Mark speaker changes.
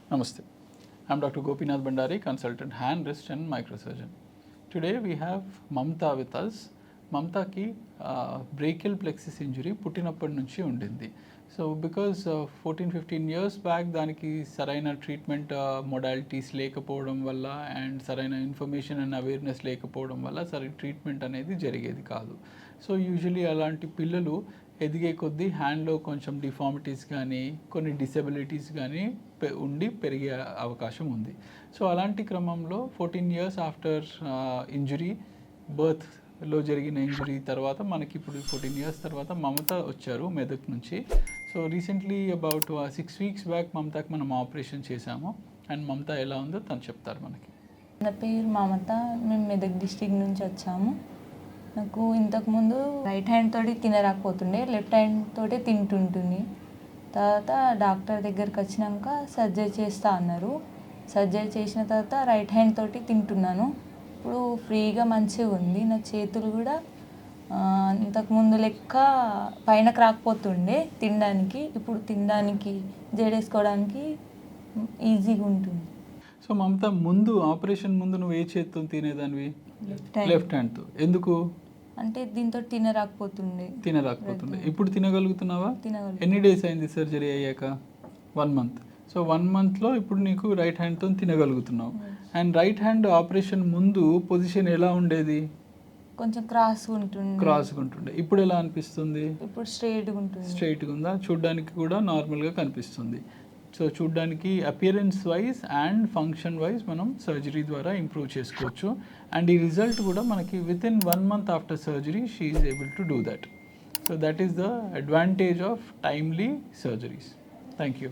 Speaker 1: Namaste. I'm Dr. Gopinath Bhandari, consultant hand, wrist and microsurgeon. Today we have Mamta with us. మమతాకి brachial plexus injury పుట్టినప్పటి నుంచి ఉండింది. So because 14-15 years back దానికి సరైన treatment modalities లేకపోవడం వల్ల and సరైన ఇన్ఫర్మేషన్ అండ్ అవేర్నెస్ లేకపోవడం వల్ల సరైన ట్రీట్మెంట్ అనేది జరిగేది కాదు. సో యూజువలీ అలాంటి పిల్లలు ఎదిగే కొద్దీ హ్యాండ్లో కొంచెం డిఫార్మిటీస్ కానీ కొన్ని డిసెబిలిటీస్ కానీ ఉండి పెరిగే అవకాశం ఉంది. సో అలాంటి క్రమంలో 14 years ఆఫ్టర్ ఇంజురీ, బర్త్లో జరిగిన ఇంజురీ తర్వాత మనకి ఇప్పుడు 14 years తర్వాత మమత వచ్చారు మెదక్ నుంచి. So recently about 6 weeks back మమతకి మనం ఆపరేషన్ చేశాము. అండ్ మమత ఎలా ఉందో తను చెప్తారు మనకి.
Speaker 2: నా పేరు మమత, మేము మెదక్ డిస్ట్రిక్ట్ నుంచి వచ్చాము. నాకు ఇంతకుముందు రైట్ హ్యాండ్ తోటి తినరాకపోతుండే, లెఫ్ట్ హ్యాండ్ తోటే తింటుంటుంది. తర్వాత డాక్టర్ దగ్గరికి వచ్చినాక సర్జరీ చేస్తా అన్నారు. సర్జరీ చేసిన తర్వాత రైట్ హ్యాండ్ తోటి తింటున్నాను. ఇప్పుడు ఫ్రీగా మంచిగా ఉంది. నా చేతులు కూడా ఇంతకుముందు లెక్క పైనకు రాకపోతుండే తినడానికి, ఇప్పుడు తినడానికి జడేసుకోవడానికి ఈజీగా ఉంటుంది.
Speaker 1: సో మమత, ముందు ఆపరేషన్ ముందు నువ్వు ఏ చేతితో తినేదానివి? లెఫ్ట్ హ్యాండ్తో. ఎందుకు?
Speaker 2: అంటే దీంతో తినరాకపోతుండే.
Speaker 1: ఇప్పుడు తినగలుగుతున్నావా? ఎన్ని డేస్ అయింది సర్జరీ అయ్యాక? 1 month. సో 1 monthలో ఇప్పుడు నీకు రైట్ హ్యాండ్తో తినగలుగుతున్నావు. అండ్ రైట్ హ్యాండ్ ఆపరేషన్ ముందు పొజిషన్ ఎలా ఉండేది?
Speaker 2: కొంచెం క్రాస్గా ఉంటుండే.
Speaker 1: ఇప్పుడు ఎలా అనిపిస్తుంది?
Speaker 2: ఇప్పుడు స్ట్రైట్గా
Speaker 1: ఉందా? చూడడానికి కూడా నార్మల్గా కనిపిస్తుంది. సో చూడ్డానికి appearance wise and function wise మనం సర్జరీ ద్వారా ఇంప్రూవ్ చేసుకోవచ్చు. అండ్ ఈ రిజల్ట్ కూడా మనకి within 1 month after surgery she is able to do that. So that is the advantage of timely surgeries. Thank you.